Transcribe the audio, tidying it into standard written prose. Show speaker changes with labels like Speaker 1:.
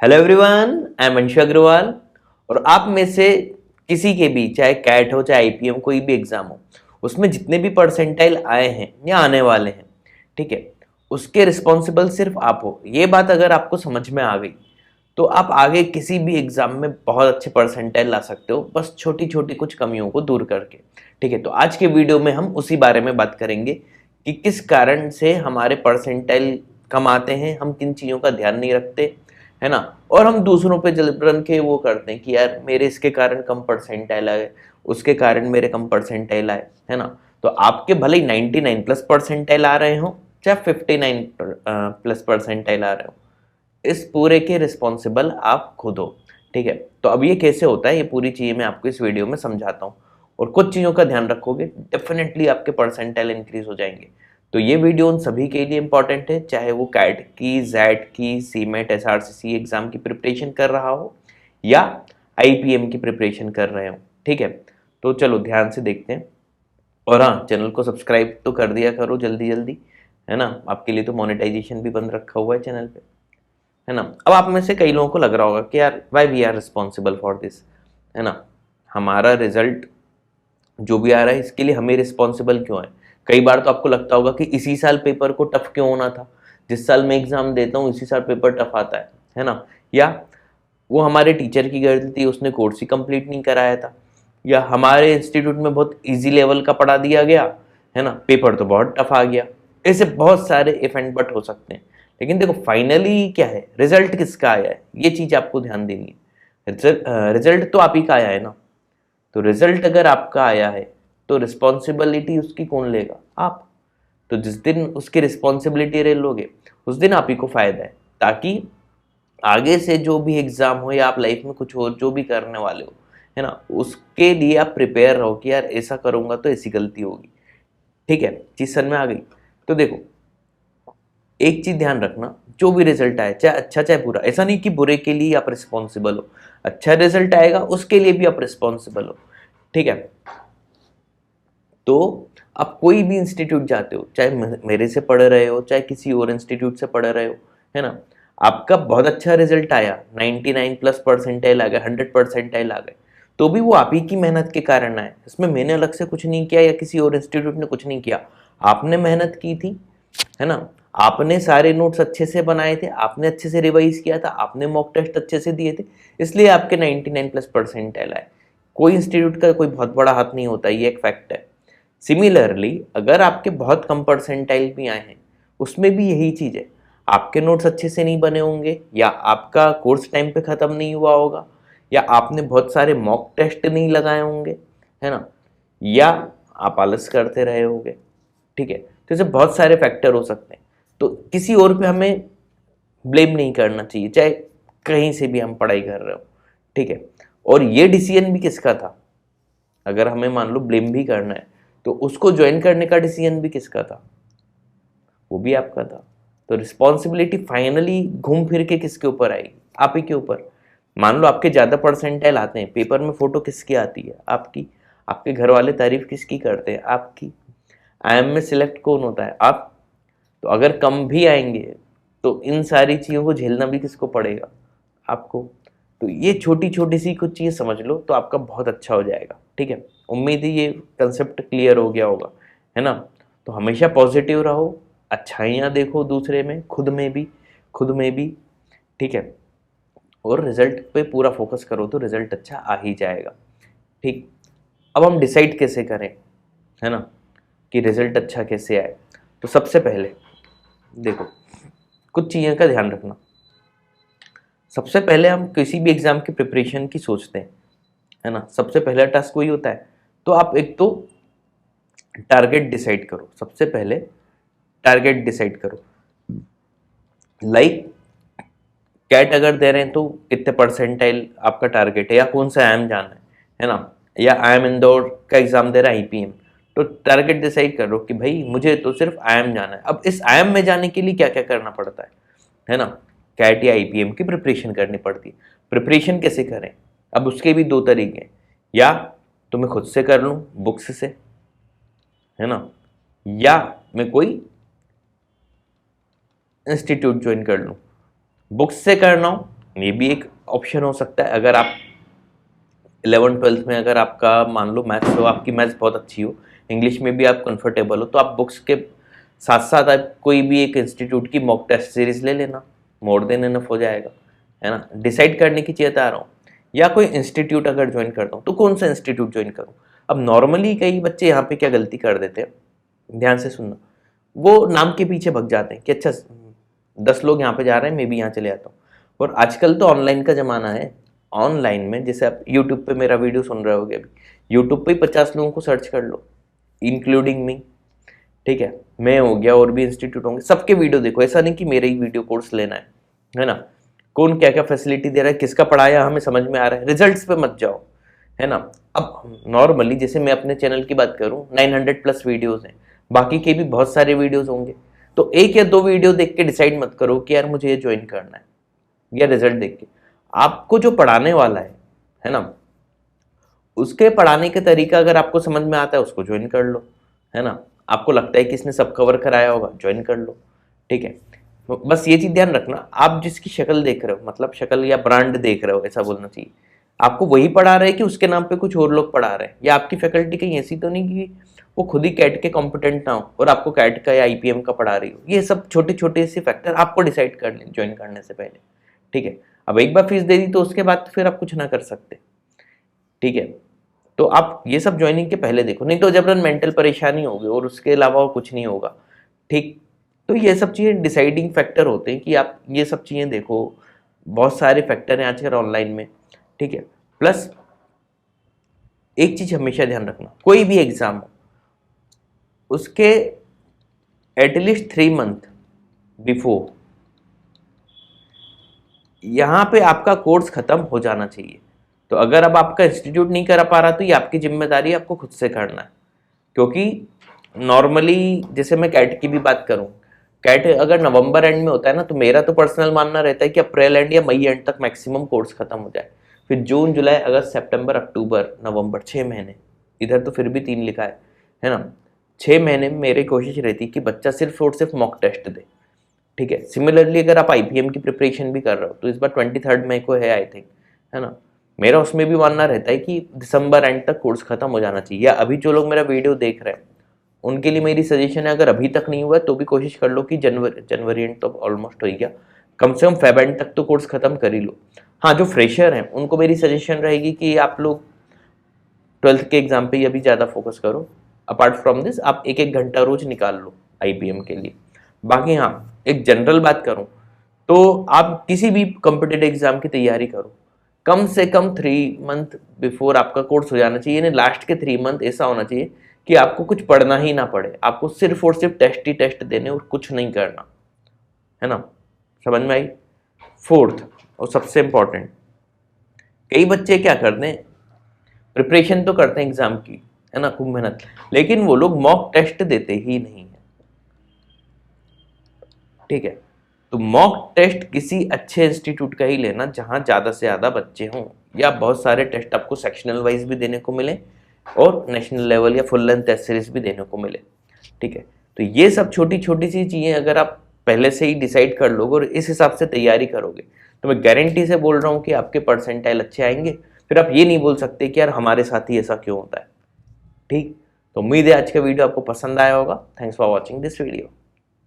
Speaker 1: Hello everyone, I am Anshu Agarwal. और आप में से किसी के भी, चाहे कैट हो चाहे आईपीएम, कोई भी एग्जाम हो, उसमें जितने भी परसेंटाइल आए हैं या आने वाले हैं, ठीक है, उसके रिस्पॉन्सिबल सिर्फ आप हो। ये बात अगर आपको समझ में आ गई तो आप आगे किसी भी एग्जाम में बहुत अच्छे परसेंटाइल ला सकते हो, बस छोटी छोटी कुछ कमियों को दूर करके। ठीक है, तो आज के वीडियो में हम उसी बारे में बात करेंगे कि किस कारण से हमारे परसेंटाइल कम आते हैं, हम किन चीज़ों का ध्यान नहीं रखते, है ना। और हम दूसरों पे जबरन के वो करते हैं कि यार मेरे इसके कारण कम परसेंटाइल आए, उसके कारण मेरे कम परसेंटाइल आए, है ना। तो आपके भले ही 99 प्लस परसेंटाइल आ रहे हो चाहे 59 प्लस परसेंटाइल आ रहे हो, इस पूरे के रिस्पॉन्सिबल आप खुद हो। ठीक है, तो अब ये कैसे होता है, ये पूरी चीज़ें मैं आपको इस वीडियो में समझाता हूँ। और कुछ चीज़ों का ध्यान रखोगे, डेफिनेटली आपके परसेंटाइल इंक्रीज हो जाएंगे। तो ये वीडियो उन सभी के लिए इंपॉर्टेंट है, चाहे वो कैट की, जैट की, सीमेट, एसआरसीसी एग्जाम की प्रिपरेशन कर रहा हो या आईपीएम की प्रिपरेशन कर रहे हो। ठीक है, तो चलो ध्यान से देखते हैं। और हाँ, चैनल को सब्सक्राइब तो कर दिया करो जल्दी जल्दी, है ना। आपके लिए तो मोनेटाइजेशन भी बंद रखा हुआ है चैनल पे, है ना। अब आप में से कई लोगों को लग रहा होगा कि यार why we are responsible for this, है ना। हमारा रिजल्ट जो भी आ रहा है इसके लिए हमें रिस्पॉन्सिबल क्यों है। कई बार तो आपको लगता होगा कि इसी साल पेपर को टफ क्यों होना था, जिस साल मैं एग्जाम देता हूँ इसी साल पेपर टफ आता है ना। या वो हमारे टीचर की गलती थी, उसने कोर्स ही कंप्लीट नहीं कराया था, या हमारे इंस्टीट्यूट में बहुत इजी लेवल का पढ़ा दिया गया, है ना, पेपर तो बहुत टफ आ गया। ऐसे बहुत सारे इफ एंड बट हो सकते हैं। लेकिन देखो फाइनली क्या है, रिजल्ट किसका आया है, ये चीज आपको ध्यान देनी है। रिजल्ट तो आप ही का आया है ना। तो रिजल्ट अगर आपका आया है तो रिस्पॉन्सिबिलिटी उसकी कौन लेगा, आप। तो जिस दिन उसकी रिस्पॉन्सिबिलिटी ले लोगे उस दिन आप ही को फायदा है, ताकि आगे से जो भी एग्जाम हो या आप लाइफ में कुछ और जो भी करने वाले हो, है ना, उसके लिए आप प्रिपेयर रहो कि यार ऐसा करूंगा तो ऐसी गलती होगी। ठीक है, चीज समझ में आ गई। तो देखो, एक चीज ध्यान रखना, जो भी रिजल्ट आए, चाहे अच्छा चाहे बुरा, ऐसा नहीं कि बुरे के लिए आप रिस्पॉन्सिबल हो, अच्छा रिजल्ट आएगा उसके लिए भी आप रिस्पॉन्सिबल हो। ठीक है, तो आप कोई भी इंस्टीट्यूट जाते हो, चाहे मेरे से पढ़ रहे हो चाहे किसी और इंस्टीट्यूट से पढ़ रहे हो, है ना, आपका बहुत अच्छा रिजल्ट आया, 99 प्लस परसेंटाइल आ गए, 100 परसेंटाइल आ गए, तो भी वो आप ही की मेहनत के कारण आए। इसमें मैंने अलग से कुछ नहीं किया या किसी और इंस्टीट्यूट ने कुछ नहीं किया, आपने मेहनत की थी, है ना। आपने सारे नोट्स अच्छे से बनाए थे, आपने अच्छे से रिवाइज किया था, आपने मॉक टेस्ट अच्छे से दिए थे, इसलिए आपके 99 प्लस परसेंटाइल आए। कोई इंस्टीट्यूट का कोई बहुत बड़ा हाथ नहीं होता, ये एक फैक्ट है। सिमिलरली अगर आपके बहुत कम परसेंटाइल भी आए हैं, उसमें भी यही चीज़ है, आपके नोट्स अच्छे से नहीं बने होंगे, या आपका कोर्स टाइम पे ख़त्म नहीं हुआ होगा, या आपने बहुत सारे मॉक टेस्ट नहीं लगाए होंगे, है ना, या आप आलस करते रहे होंगे। ठीक है, तो ऐसे बहुत सारे फैक्टर हो सकते हैं। तो किसी और पे हमें ब्लेम नहीं करना चाहिए, चाहे कहीं से भी हम पढ़ाई कर रहे हो। ठीक है, और ये डिसीजन भी किसका था, अगर हमें मान लो ब्लेम भी करना है तो उसको ज्वाइन करने का डिसीजन भी किसका था, वो भी आपका था। तो रिस्पॉन्सिबिलिटी फाइनली घूम फिर के किसके ऊपर आएगी, आप ही के ऊपर। मान लो आपके ज़्यादा परसेंटाइल आते हैं, पेपर में फोटो किसकी आती है, आपकी। आपके घर वाले तारीफ किसकी करते हैं, आपकी। आईएम में सिलेक्ट कौन होता है, आप। तो अगर कम भी आएंगे तो इन सारी चीज़ों को झेलना भी किसको पड़ेगा, आपको। तो ये छोटी छोटी सी कुछ चीज़ समझ लो तो आपका बहुत अच्छा हो जाएगा। ठीक है, उम्मीद है ये कंसेप्ट क्लियर हो गया होगा, है ना। तो हमेशा पॉजिटिव रहो, अच्छाइयाँ देखो दूसरे में, खुद में भी। ठीक है, और रिजल्ट पे पूरा फोकस करो तो रिजल्ट अच्छा आ ही जाएगा। ठीक, अब हम डिसाइड कैसे करें, है ना, कि रिजल्ट अच्छा कैसे आए। तो सबसे पहले देखो, कुछ चीज़ों का ध्यान रखना। सबसे पहले हम किसी भी एग्जाम की प्रिपरेशन की सोचते हैं, है ना, सबसे पहला टास्क वही होता है। तो आप एक तो टारगेट डिसाइड करो, सबसे पहले टारगेट डिसाइड करो। लाइक कैट अगर दे रहे हैं तो कितने परसेंटाइल आपका टारगेट है, या कौन सा आईएम जाना है ना, या आईएम इंदौर का एग्जाम दे रहा है आईपीएम, तो टारगेट डिसाइड करो कि भाई मुझे तो सिर्फ आईएम जाना है। अब इस आईएम में जाने के लिए क्या क्या करना पड़ता है ना। कैट या आईपीएम की प्रिपरेशन करनी पड़ती है। प्रिपरेशन कैसे करें, अब उसके भी दो तरीके हैं, या तो मैं खुद से कर लूँ बुक्स से, है ना, या मैं कोई इंस्टीट्यूट ज्वाइन कर लूँ। बुक्स से करना हो ये भी एक ऑप्शन हो सकता है। अगर आप 11th-12th में अगर आपका मान लो मैथ्स हो, आपकी मैथ्स बहुत अच्छी हो, इंग्लिश में भी आप कंफर्टेबल हो, तो आप बुक्स के साथ साथ आप कोई भी एक इंस्टीट्यूट की मॉक टेस्ट सीरीज ले लेना, मोर देन इनफ हो जाएगा, है ना। डिसाइड करने की चीज़ आ रहा हूँ, या कोई इंस्टीट्यूट अगर ज्वाइन करता हूँ तो कौन सा इंस्टीट्यूट ज्वाइन करूँ। अब नॉर्मली कई बच्चे यहाँ पे क्या गलती कर देते हैं, ध्यान से सुनना, वो नाम के पीछे भग जाते हैं कि अच्छा 10 लोग यहाँ पे जा रहे हैं, मैं भी यहाँ चले जाता हूँ। और आजकल तो ऑनलाइन का ज़माना है, ऑनलाइन में जैसे आप यूट्यूब पे मेरा वीडियो सुन रहे होगे, अभी यूट्यूब पे 50 लोगों को सर्च कर लो, इंक्लूडिंग मी, ठीक है, मैं हो गया और भी इंस्टीट्यूट होंगे, सबके वीडियो देखो। ऐसा नहीं कि मेरे ही वीडियो कोर्स लेना है ना। कौन क्या क्या फैसिलिटी दे रहा है, किसका पढ़ाया हमें समझ में आ रहा है, रिजल्ट्स पे मत जाओ, है ना। अब नॉर्मली जैसे मैं अपने चैनल की बात करूं, 900+ वीडियोस हैं, बाकी के भी बहुत सारे वीडियोस होंगे, तो एक या दो वीडियो देख के डिसाइड मत करो कि यार मुझे ये ज्वाइन करना है, या रिजल्ट देख के। आपको जो पढ़ाने वाला है ना, उसके पढ़ाने के तरीका अगर आपको समझ में आता है, उसको ज्वाइन कर लो, है ना। आपको लगता है कि इसने सब कवर कराया होगा, ज्वाइन कर लो, ठीक है। तो बस ये चीज ध्यान रखना, आप जिसकी शक्ल देख रहे हो, मतलब शक्ल या ब्रांड देख रहे हो, ऐसा बोलना चाहिए, आपको वही पढ़ा रहे हैं कि उसके नाम पे कुछ और लोग पढ़ा रहे हैं, या आपकी फैकल्टी कहीं ऐसी तो नहीं कि वो खुद ही कैट के कॉम्पिटेंट ना हो और आपको कैट का या आईपीएम का पढ़ा रही हो। ये सब छोटे छोटे से फैक्टर आपको डिसाइड कर लें ज्वाइन करने से पहले, ठीक है। अब एक बार फीस दे दी तो उसके बाद फिर आप कुछ ना कर सकते, ठीक है। तो आप ये सब ज्वाइनिंग के पहले देखो, नहीं तो जबरन मेंटल परेशानी होगी और उसके अलावा और कुछ नहीं होगा, ठीक। तो ये सब चीज़ें डिसाइडिंग फैक्टर होते हैं कि आप ये सब चीज़ें देखो, बहुत सारे फैक्टर हैं आजकल ऑनलाइन में, ठीक है। प्लस एक चीज़ हमेशा ध्यान रखना, कोई भी एग्ज़ाम हो उसके एटलीस्ट 3 मंथ बिफोर यहाँ पे आपका कोर्स खत्म हो जाना चाहिए। तो अगर अब आपका इंस्टीट्यूट नहीं करा पा रहा तो ये आपकी जिम्मेदारी है, आपको खुद से करना है। क्योंकि नॉर्मली जैसे मैं कैट की भी बात करूं, कैट अगर नवंबर एंड में होता है ना, तो मेरा तो पर्सनल मानना रहता है कि अप्रैल एंड या मई एंड तक मैक्सिमम कोर्स खत्म हो जाए। फिर जून जुलाई अगस्त सितंबर अक्टूबर नवंबर 6 महीने, इधर तो फिर भी 3 लिखा है ना। 6 महीने में मेरी कोशिश रहती है कि बच्चा सिर्फ और सिर्फ मॉक टेस्ट दे, ठीक है। सिमिलरली अगर आप आईपीएम की प्रिपरेशन भी कर रहे हो तो इस बार 23 मई को है आई थिंक, है ना। मेरा उसमें भी मानना रहता है कि दिसंबर एंड तक कोर्स खत्म हो जाना चाहिए। या अभी जो लोग मेरा वीडियो देख रहे हैं उनके लिए मेरी सजेशन है, अगर अभी तक नहीं हुआ तो भी कोशिश कर लो कि जनवरी एंड तो ऑलमोस्ट हो गया, कम से कम फेब एंड तक तो कोर्स खत्म कर ही लो। हाँ, जो फ्रेशर हैं उनको मेरी सजेशन रहेगी कि आप लोग 12th के एग्जाम पे ही अभी ज़्यादा फोकस करो। अपार्ट फ्रॉम दिस आप एक एक घंटा रोज निकाल लो आईपीएम के लिए। बाकी हाँ, एक जनरल बात करूँ तो आप किसी भी कॉम्पिटेटिव एग्जाम की तैयारी करो, कम से कम 3 मंथ बिफोर आपका कोर्स हो जाना चाहिए। यानी लास्ट के 3 मंथ ऐसा होना चाहिए कि आपको कुछ पढ़ना ही ना पड़े, आपको सिर्फ और सिर्फ टेस्ट ही टेस्ट देने और कुछ नहीं करना, है ना। समझ में आई। फोर्थ और सबसे इंपॉर्टेंट, कई बच्चे क्या करते हैं, प्रिपरेशन तो करते हैं एग्जाम की, है ना, खूब मेहनत, लेकिन वो लोग मॉक टेस्ट देते ही नहीं है, ठीक है। तो मॉक टेस्ट किसी अच्छे इंस्टीट्यूट का ही लेना जहां ज्यादा से ज्यादा बच्चे हों, या बहुत सारे टेस्ट आपको सेक्शनल वाइज भी देने को मिले और नेशनल लेवल या फुल लेंथ टेस्ट सीरीज भी देने को मिले, ठीक है। तो ये सब छोटी छोटी सी चीजें अगर आप पहले से ही डिसाइड कर लोगे और इस हिसाब से तैयारी करोगे तो मैं गारंटी से बोल रहा हूँ कि आपके परसेंटाइल अच्छे आएंगे। फिर आप ये नहीं बोल सकते कि यार हमारे साथ ही ऐसा क्यों होता है, ठीक। तो उम्मीद है आज का वीडियो आपको पसंद आया होगा। Thanks for watching this video.